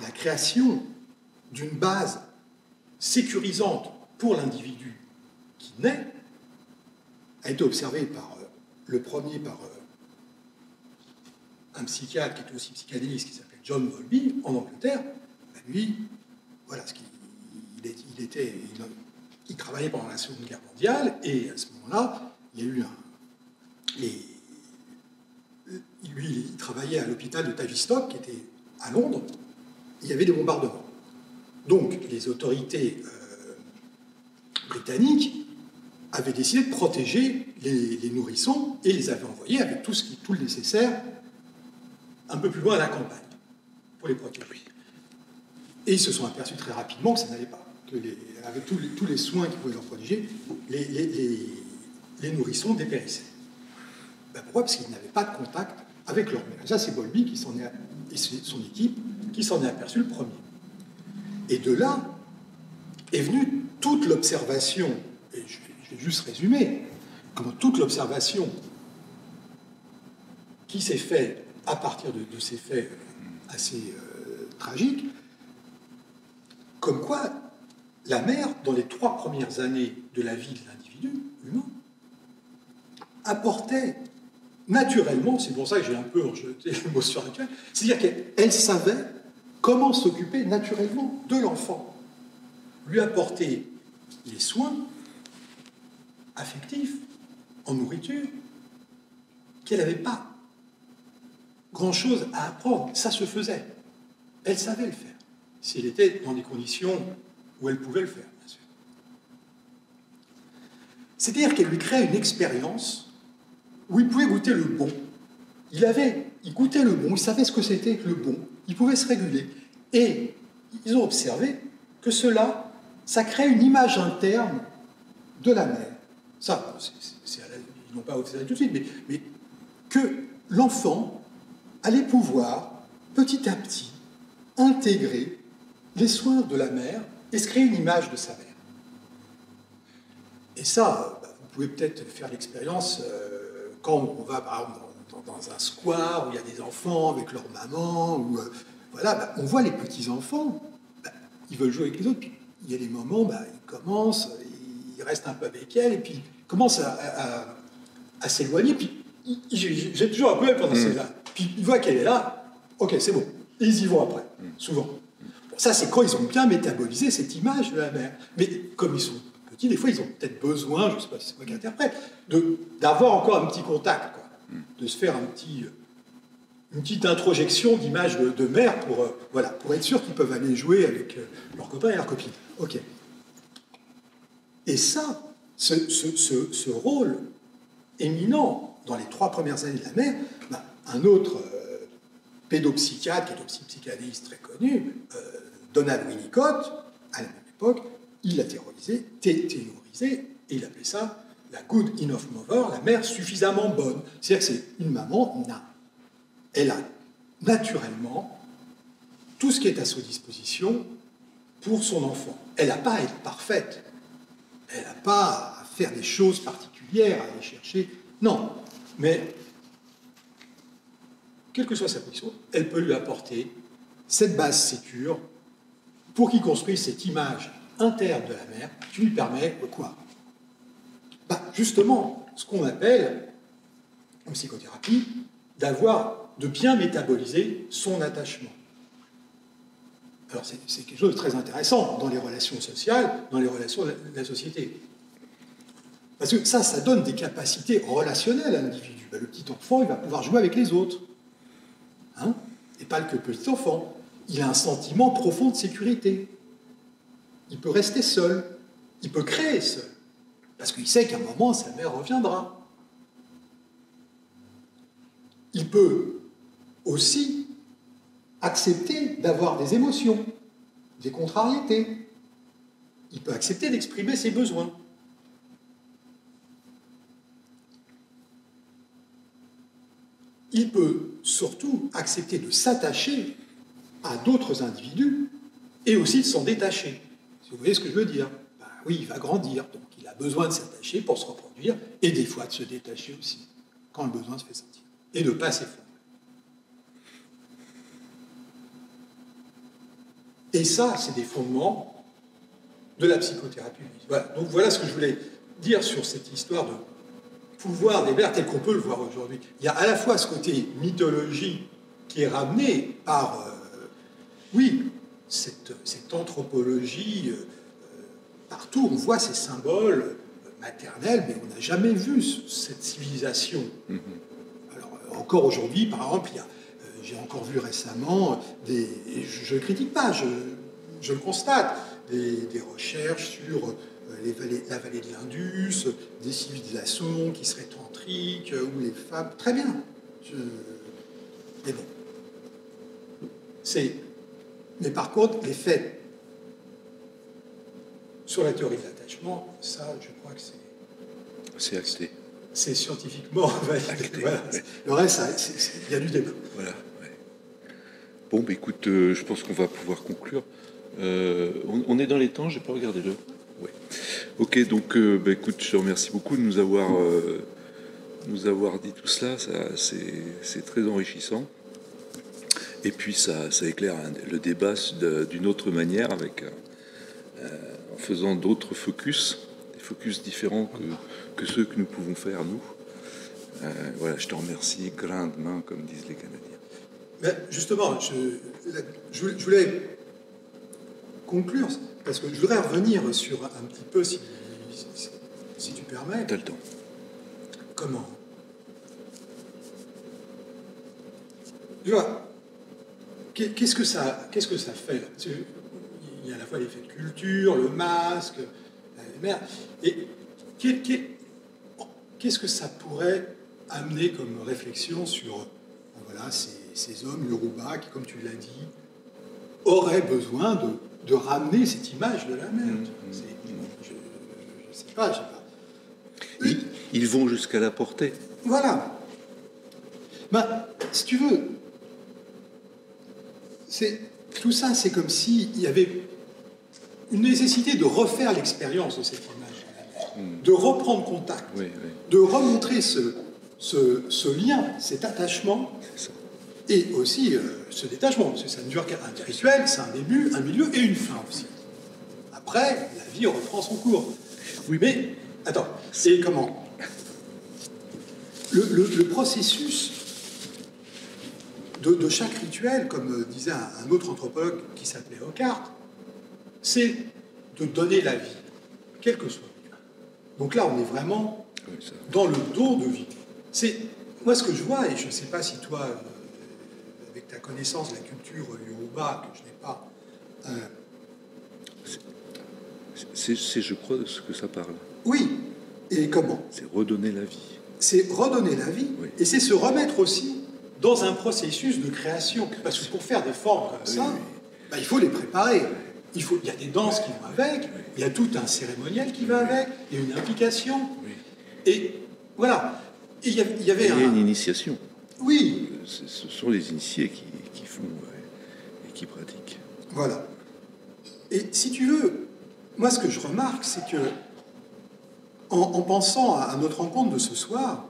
la création d'une base sécurisante pour l'individu qui naît, a été observé par le premier par un psychiatre qui était aussi psychanalyste qui s'appelle John Bowlby en Angleterre. Lui, voilà, il travaillait pendant la Seconde Guerre mondiale et à ce moment-là, il y a eu lui, il travaillait à l'hôpital de Tavistock qui était à Londres. Il y avait des bombardements. Donc, les autorités britanniques avaient décidé de protéger les nourrissons et les avaient envoyés avec tout le nécessaire un peu plus loin à la campagne pour les protéger. Et ils se sont aperçus très rapidement que ça n'allait pas. Avec tous les soins qu'ils pouvaient leur protéger, les nourrissons dépérissaient. Ben pourquoi? Parce qu'ils n'avaient pas de contact avec leur mère. Ça, c'est Bowlby et son équipe qui s'en est aperçu le premier. Et de là est venue toute l'observation, et je vais juste résumer, comment toute l'observation qui s'est faite à partir de ces faits assez tragiques, Comme quoi, la mère, dans les 3 premières années de la vie de l'individu humain, apportait naturellement, c'est pour ça que j'ai un peu rejeté le mot surnaturel, c'est-à-dire qu'elle savait comment s'occuper naturellement de l'enfant, lui apporter les soins affectifs, en nourriture, qu'elle n'avait pas grand-chose à apprendre. Ça se faisait. Elle savait le faire, si elle était dans des conditions où elle pouvait le faire, bien sûr. C'est-à-dire qu'elle lui créait une expérience où il pouvait goûter le bon. Il goûtait le bon, il savait ce que c'était que le bon, il pouvait se réguler. Et ils ont observé que ça crée une image interne de la mère. Ça, ils n'ont pas observé tout de suite, mais que l'enfant allait pouvoir, petit à petit, intégrer les soins de la mère et se créer une image de sa mère. Et ça, vous pouvez peut-être faire l'expérience quand on va, par exemple, dans un square où il y a des enfants avec leur maman, ou voilà, on voit les petits-enfants, ils veulent jouer avec les autres, puis il y a des moments, ils commencent, ils restent un peu avec elle, et puis ils commencent à s'éloigner, puis j'ai toujours un peu pendant ces là. Puis ils voient qu'elle est là, ok, c'est bon, et ils y vont après, souvent. Bon, ça, c'est quand ils ont bien métabolisé cette image de la mère. Mais comme ils sont petits, des fois, ils ont peut-être besoin, je ne sais pas si c'est moi qui interprète, d'avoir encore un petit contact, quoi, de se faire une petite introjection d'image de mère pour être sûr qu'ils peuvent aller jouer avec leurs copains et leurs copines. Ok. Et ça, ce rôle éminent dans les 3 premières années de la mère, un autre pédopsychiatre, qui est aussi psychanalyste très connu, Donald Winnicott, à la même époque, il l'a théorisé, et il appelait ça la good enough mother, la mère suffisamment bonne. C'est-à-dire que c'est une maman naine. Elle a naturellement tout ce qui est à sa disposition pour son enfant. Elle n'a pas à être parfaite. Elle n'a pas à faire des choses particulières, à aller chercher. Non. Mais, quelle que soit sa position, elle peut lui apporter cette base sécure pour qu'il construise cette image interne de la mère qui lui permet quoi? Justement, ce qu'on appelle, en psychothérapie, de bien métaboliser son attachement. Alors, c'est quelque chose de très intéressant dans les relations sociales, dans les relations de la société. Parce que ça donne des capacités relationnelles à l'individu. Le petit enfant, il va pouvoir jouer avec les autres. Hein? Et pas que le petit enfant. Il a un sentiment profond de sécurité. Il peut rester seul. Il peut créer seul. Parce qu'il sait qu'à un moment, sa mère reviendra. Il peut aussi accepter d'avoir des émotions, des contrariétés. Il peut accepter d'exprimer ses besoins. Il peut surtout accepter de s'attacher à d'autres individus et aussi de s'en détacher. Si vous voyez ce que je veux dire. Oui, il va grandir, donc il a besoin de s'attacher pour se reproduire et des fois de se détacher aussi, quand le besoin se fait sentir. Et de ne pas s'effondrer. Et ça, c'est des fondements de la psychothérapie. Voilà. Donc voilà ce que je voulais dire sur cette histoire de pouvoir des mères tel qu'on peut le voir aujourd'hui. Il y a à la fois ce côté mythologie qui est ramené par, cette anthropologie, partout on voit ces symboles maternels, mais on n'a jamais vu cette civilisation. Alors, encore aujourd'hui, par exemple, j'ai encore vu récemment, je ne critique pas, je le constate, des recherches sur la vallée de l'Indus, des civilisations qui seraient tantriques, où les femmes... Très bien. Mais bon. Mais par contre, les faits sur la théorie de l'attachement, ça, je crois que c'est acté. C'est scientifiquement validé. Voilà. Ouais. Le reste, il y a du débat. Voilà. Ouais. Bon, écoute, je pense qu'on va pouvoir conclure. On est dans les temps, j'ai pas regardé l'heure. Ouais. Ok, donc écoute, je te remercie beaucoup de nous avoir dit tout cela. C'est très enrichissant. Et puis ça éclaire le débat d'une autre manière avec faisant d'autres focus, des focus différents que ceux que nous pouvons faire nous. Voilà, je te remercie, grain de main, comme disent les Canadiens. Ben justement, je voulais conclure, parce que je voudrais revenir sur un petit peu, si tu permets. T'as le temps. Comment? Tu vois, qu'est-ce que ça fait là? Il y a à la fois l'effet de culture, le masque, la merde. Et qu'est-ce que ça pourrait amener comme réflexion sur voilà, ces hommes Yoruba qui, comme tu l'as dit, auraient besoin de ramener cette image de la mer. Je ne sais pas. Ils vont jusqu'à la porter. Voilà. Ben, si tu veux, tout ça, c'est comme s'il y avait une nécessité de refaire l'expérience de cette image de la mer, de reprendre contact, de remontrer ce lien, cet attachement, et aussi ce détachement, parce que ça ne dure qu'un rituel, c'est un début, un milieu et une fin aussi. Après, la vie reprend son cours. Oui, mais, attends, et comment? Le processus de chaque rituel, comme disait un autre anthropologue qui s'appelait Hockhart, c'est de donner la vie, quel que soit le rituel. Donc là, on est vraiment dans le don de vie. C'est moi ce que je vois, et je ne sais pas si toi, avec ta connaissance de la culture yoruba, que je n'ai pas... C'est, je crois, de ce que ça parle. Oui, et comment? C'est redonner la vie. C'est redonner la vie, et c'est se remettre aussi dans un processus de création. Parce que pour faire des formes comme ça, ben, il faut les préparer. Il y a des danses qui vont avec, il y a tout un cérémoniel qui va avec, il y a une implication. Et voilà. Et il y avait une initiation. Oui. Ce sont les initiés qui font et qui pratiquent. Voilà. Et si tu veux, moi ce que je remarque, c'est que en pensant à notre rencontre de ce soir,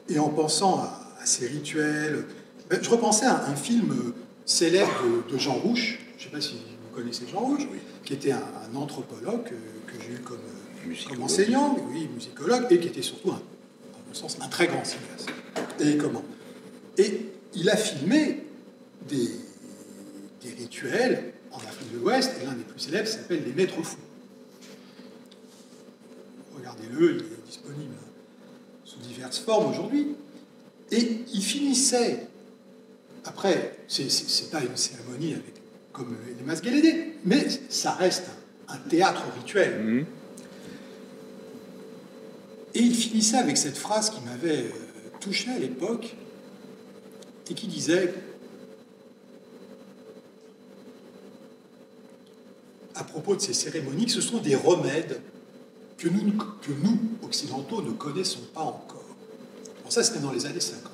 et en pensant à ces rituels, ben, je repensais à un film célèbre de Jean Rouch, je ne sais pas si vous connaissez Jean Rouch, qui était un anthropologue que j'ai eu comme enseignant, oui, musicologue, et qui était surtout, à mon sens, un très grand cinéaste. Et il a filmé des rituels en Afrique de l'Ouest, et l'un des plus célèbres s'appelle les Maîtres Fous. Regardez-le, il est disponible sous diverses formes aujourd'hui. Et il finissait, après, c'est pas une cérémonie comme les Masguelédés, mais ça reste un théâtre rituel. Et il finissait avec cette phrase qui m'avait touché à l'époque, et qui disait, à propos de ces cérémonies, que ce sont des remèdes que nous, occidentaux, ne connaissons pas encore. Alors ça, c'était dans les années 50.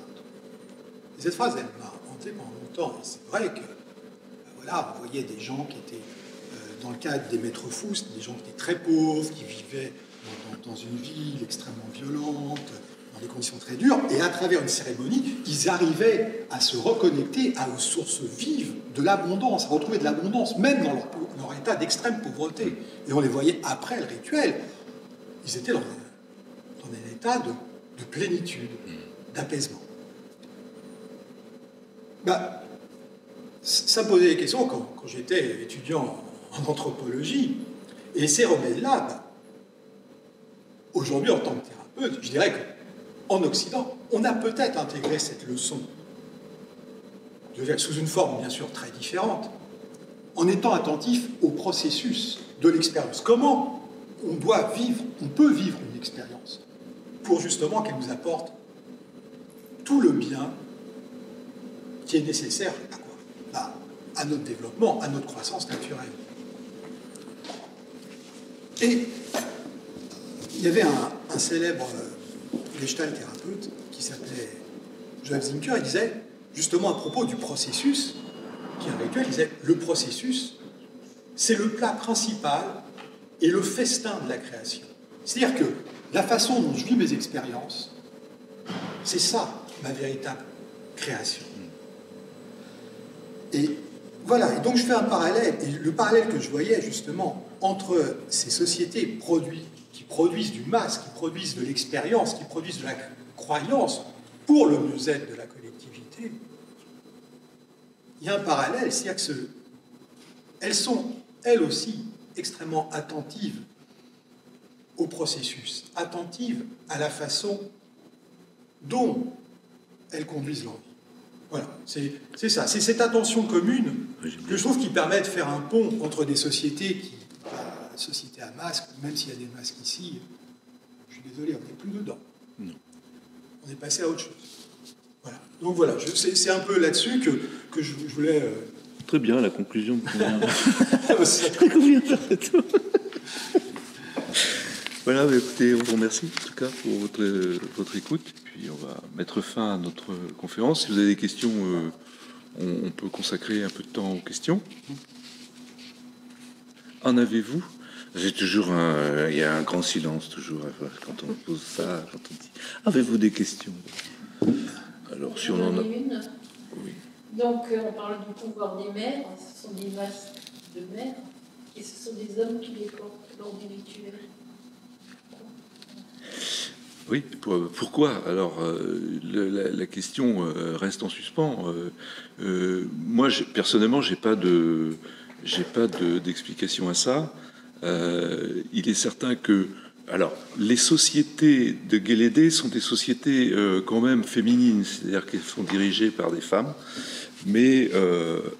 Et cette phrase, elle m'a hanté pendant longtemps. Et c'est vrai que, voilà, on voyait des gens qui étaient, dans le cadre des maîtres fous, des gens qui étaient très pauvres, qui vivaient dans une ville extrêmement violente, dans des conditions très dures, et à travers une cérémonie, ils arrivaient à se reconnecter aux sources vives de l'abondance, à retrouver de l'abondance, même dans leur état d'extrême pauvreté. Et on les voyait après le rituel. Ils étaient dans un état de plénitude, d'apaisement. Bah, ça me posait des questions quand j'étais étudiant en anthropologie. Et ces remèdes-là, bah, aujourd'hui, en tant que thérapeute, je dirais qu'en Occident, on a peut-être intégré cette leçon, sous une forme bien sûr très différente, en étant attentif au processus de l'expérience. Comment on peut vivre une expérience pour justement qu'elle nous apporte tout le bien qui est nécessaire à notre développement, à notre croissance naturelle. Et il y avait un célèbre gestalt thérapeute qui s'appelait Joseph Zinker, il disait, justement à propos du processus, qui est un rituel, il disait, le processus, c'est le plat principal et le festin de la création. C'est-à-dire que la façon dont je vis mes expériences, c'est ça, ma véritable création. Et voilà, et donc je fais un parallèle, et le parallèle que je voyais justement entre ces sociétés qui produisent du masque, qui produisent de l'expérience, qui produisent de la croyance pour le mieux-être de la collectivité, il y a un parallèle, c'est-à-dire qu'elles sont, elles aussi, extrêmement attentives au processus, attentives à la façon dont elles conduisent leur vie. Voilà, c'est ça, c'est cette attention commune que je trouve qui permet de faire un pont entre des sociétés sociétés à masque, même s'il y a des masques ici, je suis désolé, on n'est plus dedans. Non. On est passé à autre chose. Voilà. Donc voilà, c'est un peu là-dessus que je voulais... Très bien, la conclusion me convient. Voilà, bah, écoutez, on vous remercie en tout cas pour votre écoute. Et puis on va mettre fin à notre conférence. Si vous avez des questions, on peut consacrer un peu de temps aux questions. En avez-vous? J'ai toujours il y a un grand silence toujours quand on pose ça, quand on dit avez-vous des questions? Alors si on en a une. Oui. Donc on parle du pouvoir des mères, ce sont des masques de mères, et ce sont des hommes qui les portent lors des rituels. Oui, pourquoi? Alors, la question reste en suspens. Moi, personnellement, j'ai pas d'explication à ça. Il est certain que, alors, les sociétés de Guélédé sont des sociétés quand même féminines, c'est-à-dire qu'elles sont dirigées par des femmes, mais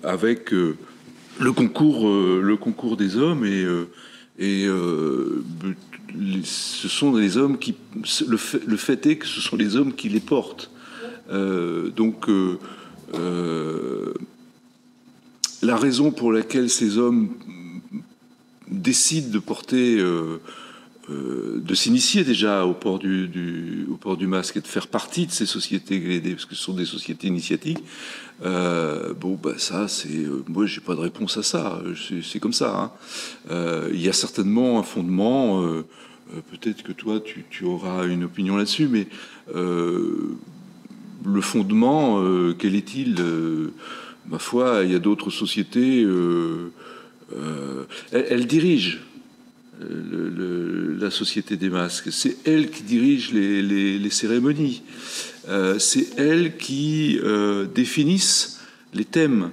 avec le concours des hommes et ce sont les hommes qui... Le fait est que ce sont les hommes qui les portent. Donc, la raison pour laquelle ces hommes décident de porter... de s'initier déjà au port du masque et de faire partie de ces sociétés Guélédé, parce que ce sont des sociétés initiatiques. Ça, c'est... moi, j'ai pas de réponse à ça. C'est comme ça. Hein. Il y a certainement un fondement. Peut-être que toi, tu auras une opinion là-dessus, mais le fondement, quel est-il? Ma foi, il y a d'autres sociétés. Elles dirigent la société des masques. C'est elles qui dirigent les cérémonies. C'est elles qui définissent les thèmes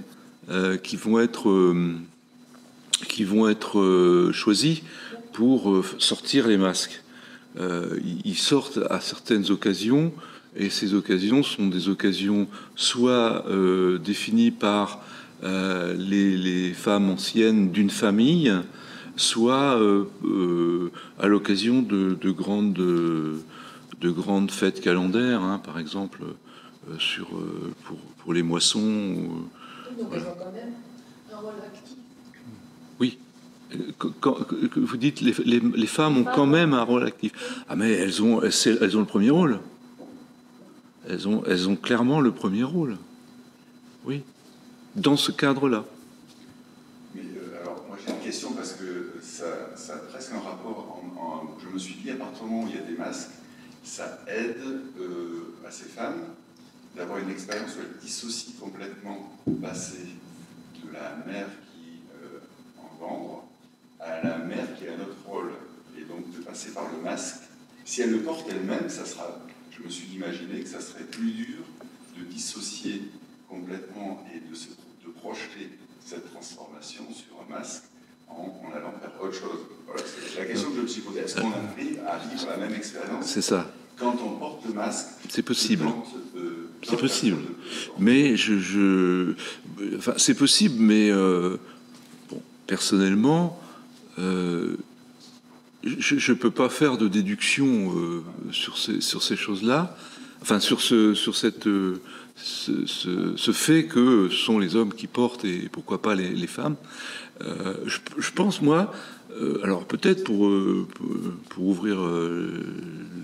qui vont être choisis pour sortir les masques. Ils sortent à certaines occasions, et ces occasions sont des occasions soit définies par les femmes anciennes d'une famille, soit à l'occasion de grandes fêtes calendaires, hein, par exemple pour les moissons. Donc elles ont quand même un rôle actif. Oui. Quand vous dites les femmes ont quand même un rôle actif. Ah mais elles ont le premier rôle. Elles ont clairement le premier rôle. Oui. Dans ce cadre-là. Mais alors moi j'ai une question parce que ça a presque un rapport. Je me suis dit à partir du moment où il y a des masques, ça aide à ces femmes d'avoir une expérience où elles dissocient complètement le passé de la mère qui engendre à la mère qui a un autre rôle, et donc de passer par le masque. Si elle le porte elle-même, ça sera, je me suis imaginé que ça serait plus dur de dissocier complètement et de projeter cette transformation sur un masque en allant vers autre chose. Voilà, c'est la question que je me suis posée. Est-ce qu'on arrive à vivre la même expérience? C'est ça. Quand on porte le masque? C'est possible. C'est possible. Mais enfin, c'est possible, mais personnellement, je ne peux pas faire de déduction sur ces choses-là. Enfin, sur ce fait que ce sont les hommes qui portent et pourquoi pas les femmes. Je pense, moi, alors peut-être pour ouvrir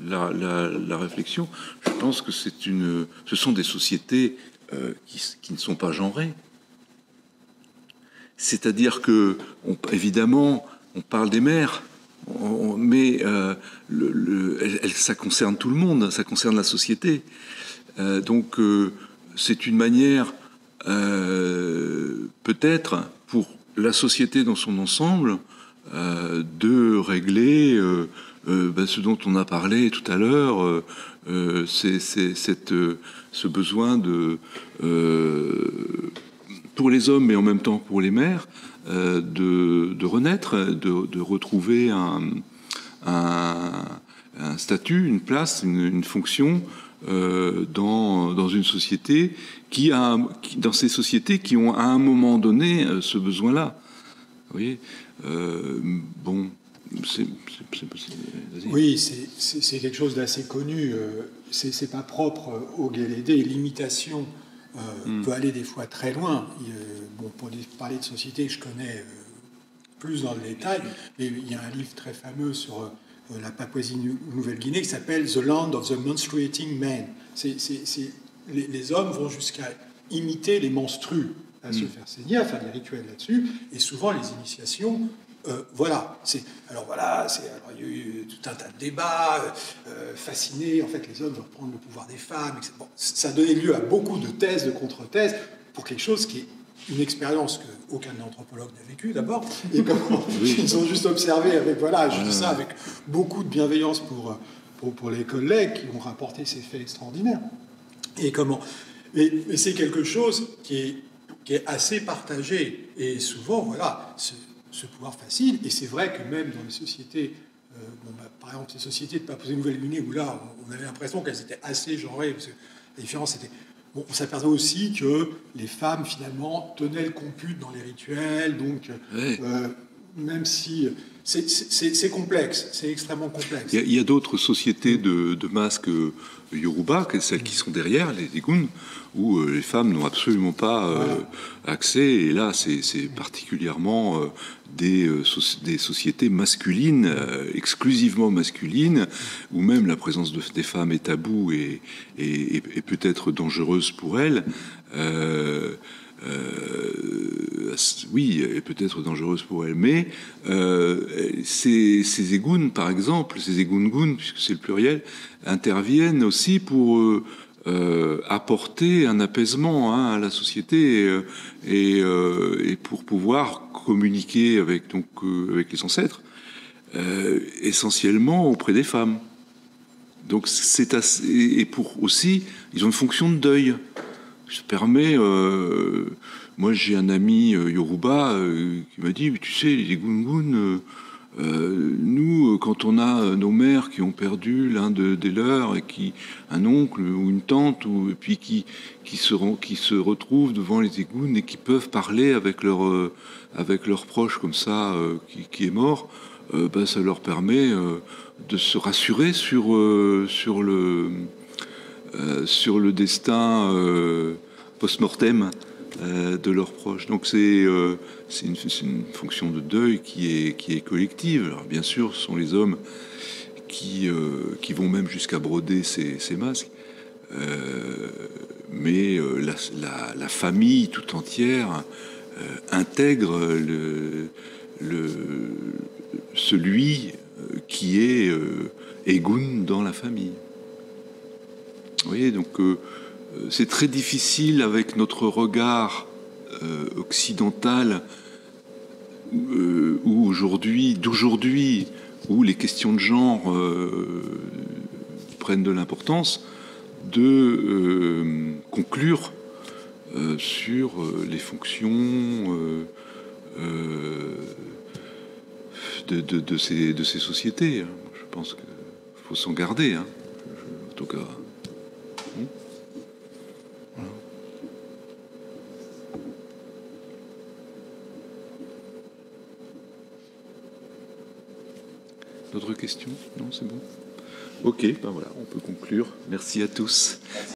la réflexion, je pense que ce sont des sociétés qui ne sont pas genrées. C'est-à-dire que, évidemment, on parle des mères, mais ça concerne tout le monde, ça concerne la société. Donc, c'est une manière peut-être pour la société dans son ensemble, de régler ce dont on a parlé tout à l'heure, ce besoin pour les hommes, mais en même temps pour les mères, de renaître, de retrouver un statut, une place, une fonction dans une société dans ces sociétés qui ont à un moment donné ce besoin-là. Vous voyez, bon, vas-y. Oui, c'est quelque chose d'assez connu. C'est pas propre au GLD. L'imitation peut aller des fois très loin. Bon, pour parler de société, je connais plus dans le détail, mais il y a un livre très fameux sur la Papouasie-Nouvelle-Guinée qui s'appelle The Land of the Menstruating Men. Les hommes vont jusqu'à imiter les menstrues, à se faire saigner, à faire des rituels là-dessus, et souvent les initiations. Voilà. Alors il y a eu tout un tas de débats, fascinés. En fait, les hommes doivent prendre le pouvoir des femmes. Etc. Bon, ça a donné lieu à beaucoup de thèses, de contre-thèses, pour quelque chose qui est une expérience qu'aucun anthropologue n'a vécue d'abord, et comment ils ont juste observé avec, voilà, je dis ça avec beaucoup de bienveillance pour les collègues qui ont rapporté ces faits extraordinaires. Et comment. Mais c'est quelque chose qui est assez partagé, et souvent, voilà, ce pouvoir facile, et c'est vrai que même dans les sociétés, par exemple, les sociétés de Papouasie-Nouvelle-Guinée, où là, on avait l'impression qu'elles étaient assez genrées, parce que la différence était... Bon, on s'aperçoit aussi que les femmes, finalement, tenaient le compute dans les rituels, donc, même si... C'est complexe, c'est extrêmement complexe. Il y a d'autres sociétés de masques Yoruba, celles qui sont derrière, les Egun, où les femmes n'ont absolument pas accès. Et là, c'est particulièrement des sociétés masculines, exclusivement masculines, où même la présence des femmes est taboue et peut-être dangereuse pour elles. Oui, et peut-être dangereuse pour elle, mais ces égounes, par exemple, ces égoungoun, puisque c'est le pluriel, interviennent aussi pour apporter un apaisement à la société et pour pouvoir communiquer avec les ancêtres, essentiellement auprès des femmes. Donc c'est assez, et pour aussi, ils ont une fonction de deuil. Je te permets, moi j'ai un ami Yoruba qui m'a dit, tu sais, les Gungun, nous, quand on a nos mères qui ont perdu l'un des leurs, et un oncle ou une tante, et puis qui se retrouvent devant les égouts et qui peuvent parler avec leur proche comme ça, qui est mort, ça leur permet de se rassurer sur le destin post-mortem de leurs proches. Donc c'est une fonction de deuil qui est collective. Alors bien sûr, ce sont les hommes qui vont même jusqu'à broder ces masques, mais la famille tout entière intègre celui qui est Egun dans la famille. Vous voyez, donc c'est très difficile avec notre regard occidental d'aujourd'hui, où les questions de genre prennent de l'importance, de conclure sur les fonctions de ces sociétés. Je pense qu'il faut s'en garder, en tout cas. Voilà. D'autres questions? Non, c'est bon. Ok, ben voilà, on peut conclure. Merci à tous.